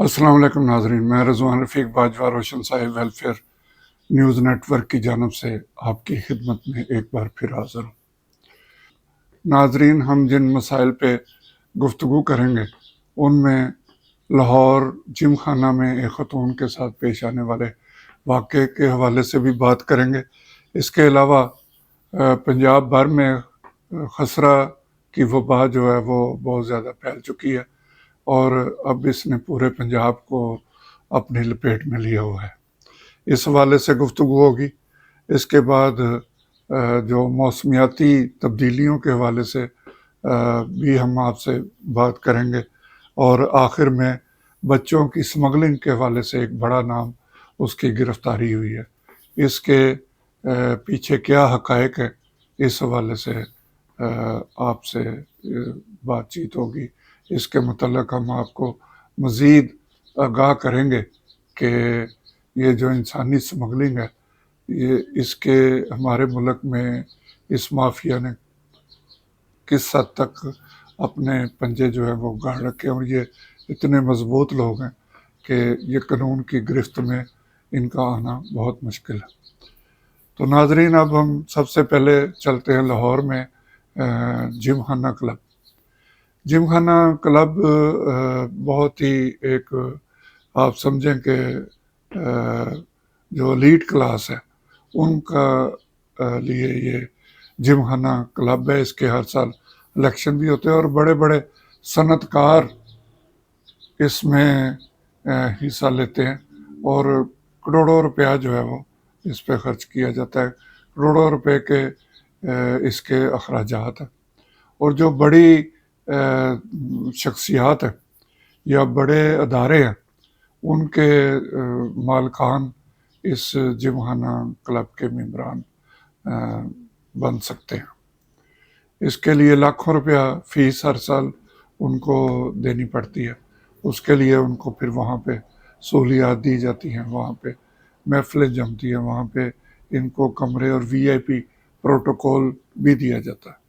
السلام علیکم ناظرین، میں رضوان رفیق باجوہ روشن صاحب ویلفیئر نیوز نیٹ ورک کی جانب سے آپ کی خدمت میں ایک بار پھر حاضر ہوں۔ ناظرین، ہم جن مسائل پہ گفتگو کریں گے ان میں لاہور جم خانہ میں ایک خاتون کے ساتھ پیش آنے والے واقعے کے حوالے سے بھی بات کریں گے۔ اس کے علاوہ پنجاب بھر میں خسرہ کی وبا جو ہے وہ بہت زیادہ پھیل چکی ہے اور اب اس نے پورے پنجاب کو اپنی لپیٹ میں لیا ہوا ہے۔ اس حوالے سے گفتگو ہوگی۔ اس کے بعد جو موسمیاتی تبدیلیوں کے حوالے سے بھی ہم آپ سے بات کریں گے، اور آخر میں بچوں کی سمگلنگ کے حوالے سے ایک بڑا نام اس کی گرفتاری ہوئی ہے۔ اس کے پیچھے کیا حقائق ہے، اس حوالے سے آپ سے بات چیت ہوگی۔ اس کے متعلق ہم آپ کو مزید آگاہ کریں گے کہ یہ جو انسانی سمگلنگ ہے، یہ اس کے ہمارے ملک میں اس مافیا نے کس حد تک اپنے پنجے جو ہے وہ گاڑ رکھے، اور یہ اتنے مضبوط لوگ ہیں کہ یہ قانون کی گرفت میں ان کا آنا بہت مشکل ہے۔ تو ناظرین، اب ہم سب سے پہلے چلتے ہیں لاہور میں جم خانہ کلب۔ جم خانہ کلب بہت ہی ایک آپ سمجھیں کہ جو لیڈ کلاس ہے ان کا لیے یہ جم خانہ کلب ہے۔ اس کے ہر سال الیکشن بھی ہوتے ہیں اور بڑے بڑے صنعت کار اس میں حصہ لیتے ہیں، اور کروڑوں روپیہ جو ہے وہ اس پہ خرچ کیا جاتا ہے۔ کروڑوں روپے کے اس کے اخراجات ہیں، اور جو بڑی شخصیات ہیں یا بڑے ادارے ہیں ان کے مالکان اس جم خانہ کلب کے ممبران بن سکتے ہیں۔ اس کے لیے لاکھوں روپیہ فیس ہر سال ان کو دینی پڑتی ہے۔ اس کے لیے ان کو پھر وہاں پہ سہولیات دی جاتی ہیں، وہاں پہ محفلیں جمتی ہیں، وہاں پہ ان کو کمرے اور وی آئی پی پروٹوکول بھی دیا جاتا ہے۔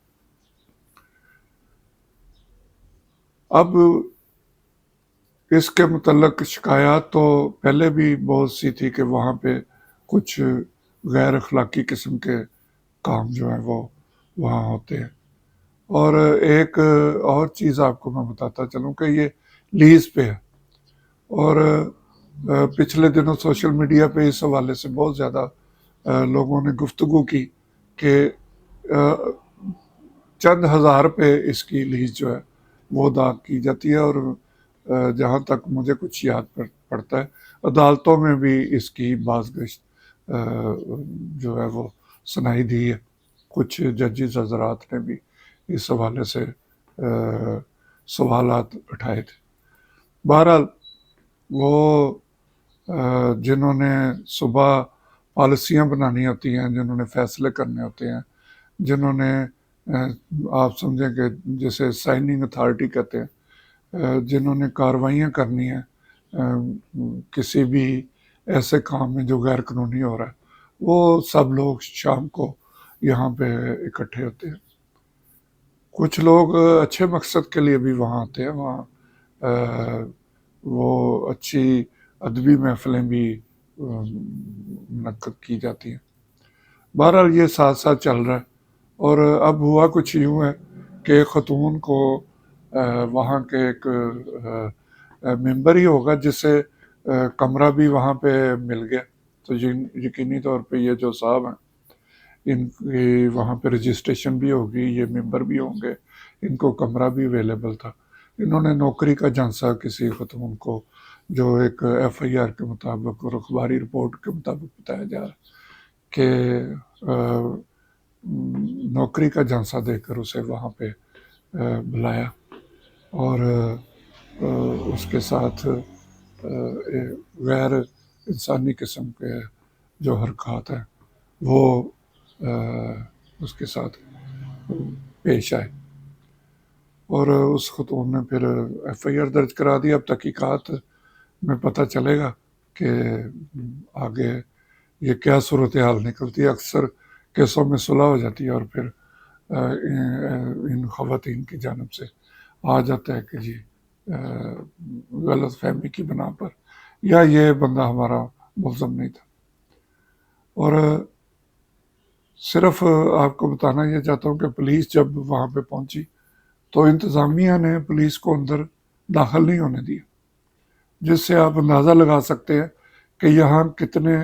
اب اس کے متعلق شکایات تو پہلے بھی بہت سی تھی کہ وہاں پہ کچھ غیر اخلاقی قسم کے کام جو ہیں وہ وہاں ہوتے ہیں۔ اور ایک اور چیز آپ کو میں بتاتا چلوں کہ یہ لیز پہ ہے، اور پچھلے دنوں سوشل میڈیا پہ اس حوالے سے بہت زیادہ لوگوں نے گفتگو کی کہ چند ہزار پہ اس کی لیز جو ہے وہ ادا کی جاتی ہے، اور جہاں تک مجھے کچھ یاد پڑتا ہے عدالتوں میں بھی اس کی بازگشت جو ہے وہ سنائی دی ہے۔ کچھ ججز حضرات نے بھی اس حوالے سے سوالات اٹھائے تھے۔ بہرحال وہ جنہوں نے صبح پالیسیاں بنانی ہوتی ہیں، جنہوں نے فیصلے کرنے ہوتے ہیں، جنہوں نے آپ سمجھیں کہ جسے سائننگ اتھارٹی کہتے ہیں، جنہوں نے کارروائیاں کرنی ہیں کسی بھی ایسے کام میں جو غیر قانونی ہو رہا ہے، وہ سب لوگ شام کو یہاں پہ اکٹھے ہوتے ہیں۔ کچھ لوگ اچھے مقصد کے لیے بھی وہاں آتے ہیں، وہاں وہ اچھی ادبی محفلیں بھی منعقد کی جاتی ہیں۔ بہرحال یہ ساتھ ساتھ چل رہا ہے، اور اب ہوا کچھ یوں ہے کہ ایک خاتون کو وہاں کے ایک ممبر ہی ہوگا جسے کمرہ بھی وہاں پہ مل گیا، تو یقینی طور پہ یہ جو صاحب ہیں ان کی وہاں پہ رجسٹریشن بھی ہوگی، یہ ممبر بھی ہوں گے، ان کو کمرہ بھی اویلیبل تھا۔ انہوں نے نوکری کا جھانسا کسی خاتون کو، جو ایک ایف آئی آر کے مطابق اور اخباری رپورٹ کے مطابق بتایا جا رہا ہے کہ نوکری کا جھانسا دے کر اسے وہاں پہ بلایا، اور اس کے ساتھ غیر انسانی قسم کے جو حرکات ہیں وہ اس کے ساتھ پیش آئے، اور اس خاتون نے پھر ایف آئی آر درج کرا دی۔ اب تحقیقات میں پتہ چلے گا کہ آگے یہ کیا صورتحال نکلتی ہے۔ اکثر کیسوں میں صلح ہو جاتی ہے اور پھر ان خواتین کی جانب سے آ جاتا ہے کہ جی غلط فہمی کی بنا پر، یا یہ بندہ ہمارا ملزم نہیں تھا۔ اور صرف آپ کو بتانا یہ چاہتا ہوں کہ پولیس جب وہاں پہ پہنچی تو انتظامیہ نے پولیس کو اندر داخل نہیں ہونے دیا، جس سے آپ اندازہ لگا سکتے ہیں کہ یہاں کتنے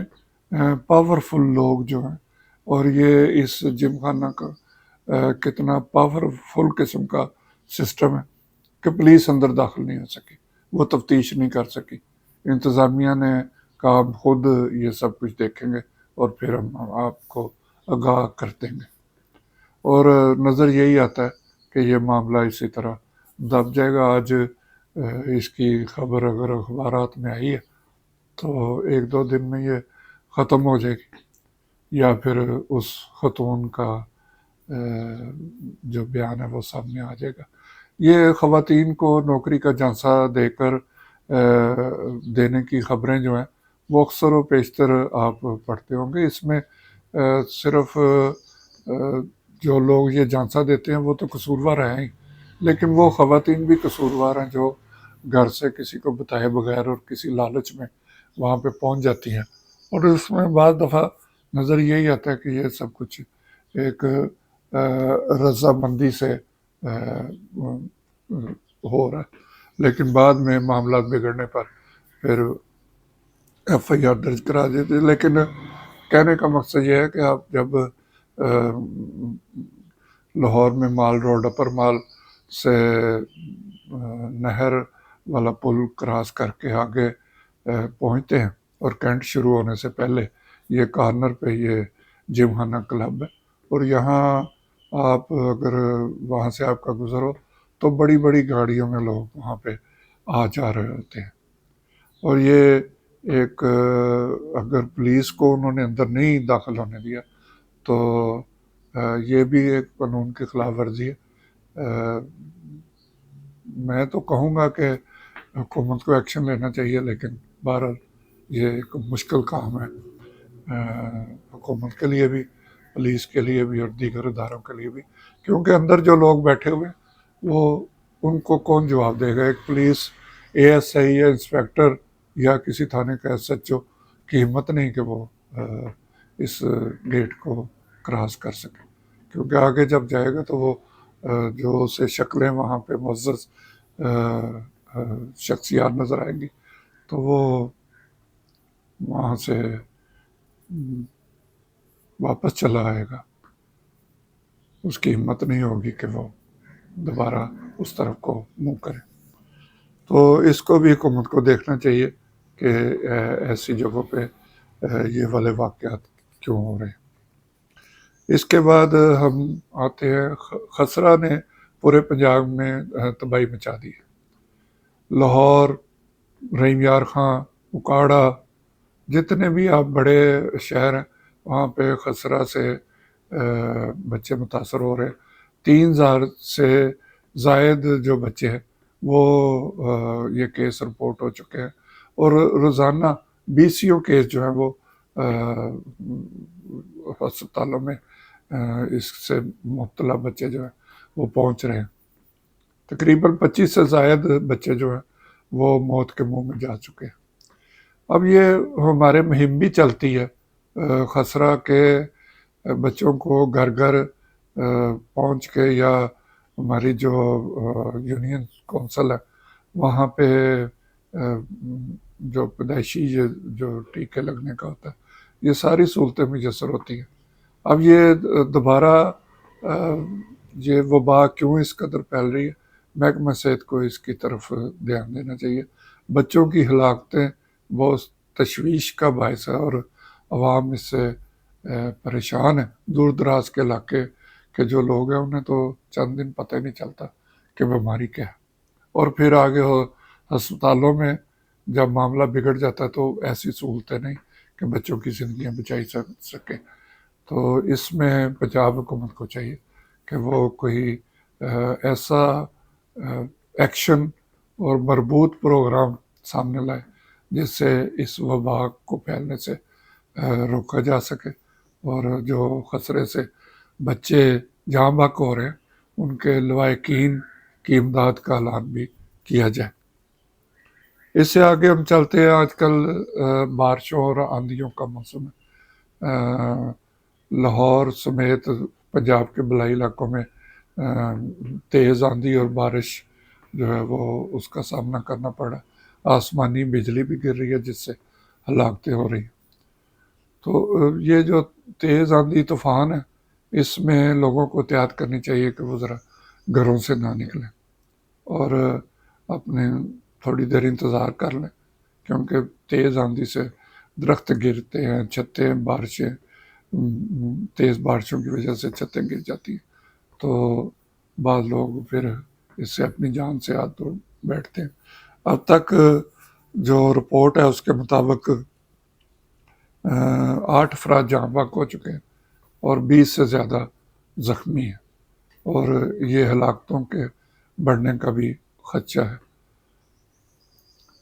پاورفل لوگ جو ہیں، اور یہ اس جم خانہ کا کتنا پاورفل قسم کا سسٹم ہے کہ پولیس اندر داخل نہیں ہو سکی، وہ تفتیش نہیں کر سکی۔ انتظامیہ نے کہا ہم خود یہ سب کچھ دیکھیں گے اور پھر ہم آپ کو آگاہ کر دیں گے، اور نظر یہی آتا ہے کہ یہ معاملہ اسی طرح دب جائے گا۔ آج اس کی خبر اگر اخبارات میں آئی ہے تو 1-2 دن میں یہ ختم ہو جائے گی، یا پھر اس خاتون کا جو بیان ہے وہ سامنے آ جائے گا۔ یہ خواتین کو نوکری کا جھانسا دے کر دینے کی خبریں جو ہیں وہ اکثر و بیشتر آپ پڑھتے ہوں گے۔ اس میں صرف جو لوگ یہ جھانسا دیتے ہیں وہ تو قصوروار ہیں ہی، لیکن وہ خواتین بھی قصوروار ہیں جو گھر سے کسی کو بتائے بغیر اور کسی لالچ میں وہاں پہ پہنچ جاتی ہیں، اور اس میں بعض دفعہ نظر یہی آتا ہے کہ یہ سب کچھ ایک رضامندی سے ہو رہا ہے، لیکن بعد میں معاملات بگڑنے پر پھر ایف آئی آر درج کرا دیتے۔ لیکن کہنے کا مقصد یہ ہے کہ آپ جب لاہور میں مال روڈ اپر مال سے نہر والا پل کراس کر کے آگے پہنچتے ہیں، اور کینٹ شروع ہونے سے پہلے یہ کارنر پہ یہ جم خانہ کلب ہے، اور یہاں آپ اگر وہاں سے آپ کا گزر ہو تو بڑی بڑی گاڑیوں میں لوگ وہاں پہ آ جا رہے ہوتے ہیں، اور یہ ایک اگر پولیس کو انہوں نے اندر نہیں داخل ہونے دیا تو یہ بھی ایک قانون کی خلاف ورزی ہے۔ میں تو کہوں گا کہ حکومت کو ایکشن لینا چاہیے، لیکن بہرحال یہ ایک مشکل کام ہے حکومت کے لیے بھی، پولیس کے لیے بھی، اور دیگر اداروں کے لیے بھی، کیونکہ اندر جو لوگ بیٹھے ہوئے ہیں وہ ان کو کون جواب دے گا؟ ایک پولیس اے ایس آئی یا انسپیکٹر یا کسی تھانے کا ایس ایچ او کی ہمت نہیں کہ وہ اس گیٹ کو کراس کر سکے، کیونکہ آگے جب جائے گا تو وہ جو اسے شکلیں وہاں پہ معزز شخصیات نظر آئیں گی تو وہ وہاں سے واپس چلا آئے گا، اس کی ہمت نہیں ہوگی کہ وہ دوبارہ اس طرف کو منہ کرے۔ تو اس کو بھی حکومت کو دیکھنا چاہیے کہ ایسی جگہوں پہ یہ والے واقعات کیوں ہو رہے ہیں۔ اس کے بعد ہم آتے ہیں، خسرہ نے پورے پنجاب میں تباہی مچا دی ہے۔ لاہور، رحیم یار خاں، اکاڑا، جتنے بھی آپ بڑے شہر ہیں وہاں پہ خسرہ سے بچے متاثر ہو رہے ہیں۔ 3000 سے زائد جو بچے ہیں وہ یہ کیس رپورٹ ہو چکے ہیں، اور روزانہ 20 کیس جو ہیں وہ ہسپتالوں میں اس سے مبتلا بچے جو ہیں وہ پہنچ رہے ہیں۔ تقریباً 25 سے زائد بچے جو ہیں وہ موت کے منہ میں جا چکے ہیں۔ اب یہ ہمارے مہم بھی چلتی ہے خسرہ کے بچوں کو گھر گھر پہنچ کے، یا ہماری جو یونین کونسل ہے وہاں پہ جو پیدائشی جو ٹیکے لگنے کا ہوتا ہے، یہ ساری صورتیں میسر ہوتی ہیں۔ اب یہ دوبارہ یہ وبا کیوں اس قدر پھیل رہی ہے؟ محکمہ صحت کو اس کی طرف دھیان دینا چاہیے۔ بچوں کی ہلاکتیں بہت تشویش کا باعث ہے، اور عوام اس سے پریشان ہے۔ دور دراز کے علاقے کے جو لوگ ہیں انہیں تو چند دن پتہ ہی نہیں چلتا کہ بیماری کیا ہے، اور پھر آگے ہسپتالوں میں جب معاملہ بگڑ جاتا ہے تو ایسی سہولتیں نہیں کہ بچوں کی زندگیاں بچائی سکیں۔ تو اس میں پنجاب حکومت کو چاہیے کہ وہ کوئی ایسا ایکشن اور مربوط پروگرام سامنے لائے جس سے اس وبا کو پھیلنے سے روکا جا سکے، اور جو خسرے سے بچے جاں بحق ہو رہے ہیں ان کے لواحقین کی امداد کا اعلان بھی کیا جائے۔ اس سے آگے ہم چلتے ہیں. آج کل بارشوں اور آندھیوں کا موسم ہے. لاہور سمیت پنجاب کے بلائی علاقوں میں تیز آندھی اور بارش جو ہے وہ اس کا سامنا کرنا پڑا. آسمانی بجلی بھی گر رہی ہے جس سے ہلاکتیں ہو رہی ہیں. تو یہ جو تیز آندھی طوفان ہے اس میں لوگوں کو احتیاط کرنی چاہیے کہ وہ ذرا گھروں سے نہ نکلیں اور اپنے تھوڑی دیر انتظار کر لیں، کیونکہ تیز آندھی سے درخت گرتے ہیں، چھتیں بارشیں تیز بارشوں کی وجہ سے چھتیں گر جاتی ہیں. تو بعض لوگ پھر اس سے اپنی جان سے ہاتھ دھو بیٹھتے ہیں. اب تک جو رپورٹ ہے اس کے مطابق 8 افراد جاں بحق ہو چکے ہیں اور 20 سے زیادہ زخمی ہیں، اور یہ ہلاکتوں کے بڑھنے کا بھی خدشہ ہے.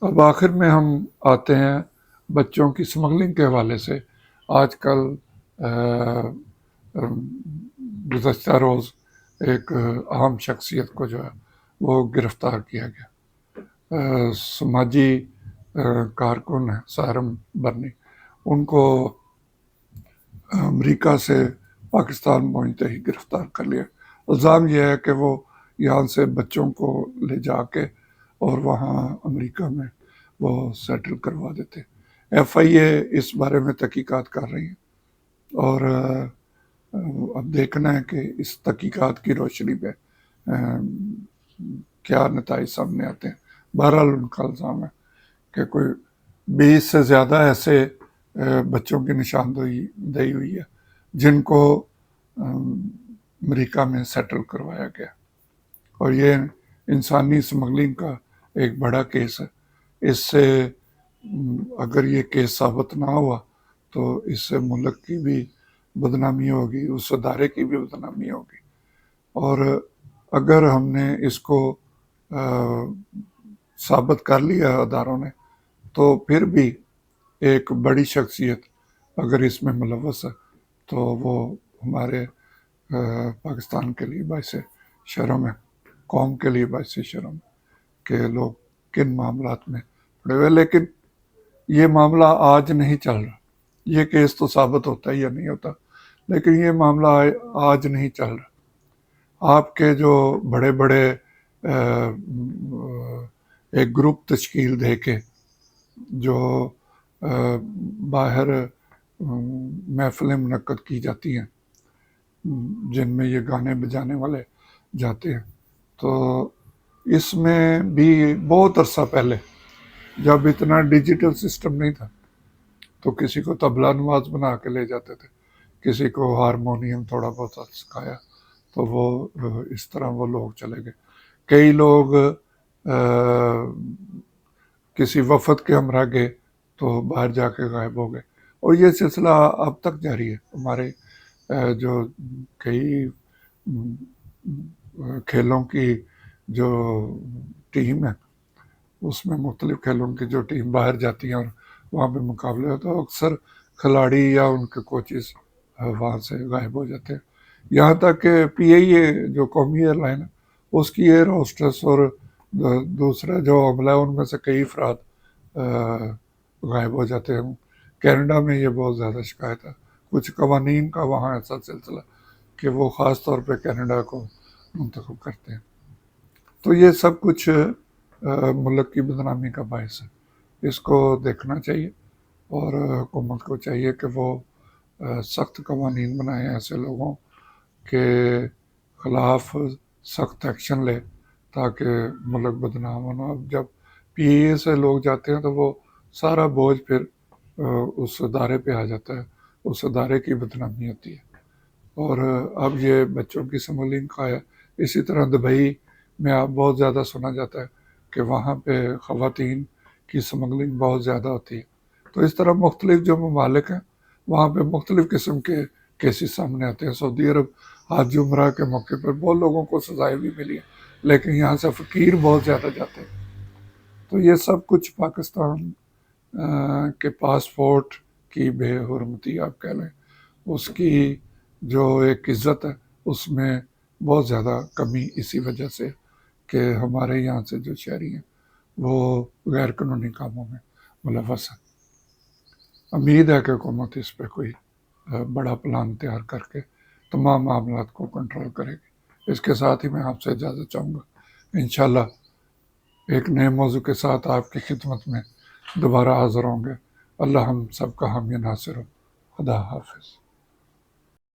اب آخر میں ہم آتے ہیں بچوں کی سمگلنگ کے حوالے سے. آج کل گزشتہ روز ایک اہم شخصیت کو جو ہے وہ گرفتار کیا گیا. سماجی کارکن ہے سارم برنی، ان کو امریکہ سے پاکستان پہنچتے ہی گرفتار کر لیا. الزام یہ ہے کہ وہ یہاں سے بچوں کو لے جا کے اور وہاں امریکہ میں وہ سیٹل کروا دیتے. ایف آئی اے اس بارے میں تحقیقات کر رہی ہے اور اب دیکھنا ہے کہ اس تحقیقات کی روشنی پہ کیا نتائج سامنے آتے ہیں. بہرحال ان کا الزام ہے کہ کوئی 20 سے زیادہ ایسے بچوں کی نشاندہی ہوئی ہے جن کو امریکہ میں سیٹل کروایا گیا، اور یہ انسانی سمگلنگ کا ایک بڑا کیس ہے. اس سے اگر یہ کیس ثابت نہ ہوا تو اس سے ملک کی بھی بدنامی ہوگی، اس ادارے کی بھی بدنامی ہوگی. اور اگر ہم نے اس کو ثابت کر لیا اداروں نے تو پھر بھی ایک بڑی شخصیت اگر اس میں ملوث ہے تو وہ ہمارے پاکستان کے لیے باعث شرم ہے، قوم کے لیے باعث شرم ہے کہ لوگ کن معاملات میں پڑے ہوئے. لیکن یہ معاملہ آج نہیں چل رہا. یہ کیس تو ثابت ہوتا ہے یا نہیں ہوتا، لیکن یہ معاملہ آج نہیں چل رہا. آپ کے جو بڑے بڑے ایک گروپ تشکیل دے کے جو باہر محفلیں منعقد کی جاتی ہیں جن میں یہ گانے بجانے والے جاتے ہیں، تو اس میں بھی بہت عرصہ پہلے جب اتنا ڈیجیٹل سسٹم نہیں تھا تو کسی کو طبلہ نواز بنا کے لے جاتے تھے، کسی کو ہارمونیم تھوڑا بہت سکھایا تو وہ اس طرح وہ لوگ چلے گئے. کئی لوگ کسی وفد کے ہمراہ گئے تو باہر جا کے غائب ہو گئے، اور یہ سلسلہ اب تک جاری ہے. ہمارے جو کئی کھیلوں کی جو ٹیم ہے اس میں مختلف کھیلوں کی جو ٹیم باہر جاتی ہیں اور وہاں پہ مقابلے ہوتے ہیں، اکثر کھلاڑی یا ان کے کوچز وہاں سے غائب ہو جاتے ہیں. یہاں تک کہ پی آئی اے جو قومی ایئر لائن ہے اس کی ایئر ہوسٹس اور دوسرا جو عملہ ہے ان میں سے کئی افراد غائب ہو جاتے ہیں. کینیڈا میں یہ بہت زیادہ شکایت ہے. کچھ قوانین کا وہاں ایسا سلسلہ کہ وہ خاص طور پہ کینیڈا کو منتخب کرتے ہیں. تو یہ سب کچھ ملک کی بدنامی کا باعث ہے. اس کو دیکھنا چاہیے اور حکومت کو چاہیے کہ وہ سخت قوانین بنائیں ایسے لوگوں کے خلاف، سخت ایکشن لے تاکہ ملک بدنام ہونا. اب جب پی اے اے سے لوگ جاتے ہیں تو وہ سارا بوجھ پھر اس ادارے پہ آ جاتا ہے، اس ادارے کی بدنامی ہوتی ہے. اور اب یہ بچوں کی سمگلنگ کا ہے. اسی طرح دبئی میں آپ بہت زیادہ سنا جاتا ہے کہ وہاں پہ خواتین کی سمگلنگ بہت زیادہ ہوتی ہے. تو اس طرح مختلف جو ممالک ہیں وہاں پہ مختلف قسم کے کیسز سامنے آتے ہیں. سعودی عرب حج عمرہ کے موقع پر بہت لوگوں کو سزائیں بھی ملی ہیں، لیکن یہاں سے فقیر بہت زیادہ جاتے ہیں. تو یہ سب کچھ پاکستان کے پاسپورٹ کی بے حرمتی آپ کہہ لیں، اس کی جو ایک عزت ہے اس میں بہت زیادہ کمی اسی وجہ سے کہ ہمارے یہاں سے جو شہری ہیں وہ غیر قانونی کاموں میں ملوث ہیں۔ امید ہے کہ حکومت اس پہ کوئی بڑا پلان تیار کر کے تمام معاملات کو کنٹرول کرے گی۔ اس کے ساتھ ہی میں آپ سے اجازت چاہوں گا، انشاءاللہ ایک نئے موضوع کے ساتھ آپ کی خدمت میں دوبارہ حاضر ہوں گے۔ اللہ ہم سب کا حامی ناصر ہو۔ خدا حافظ۔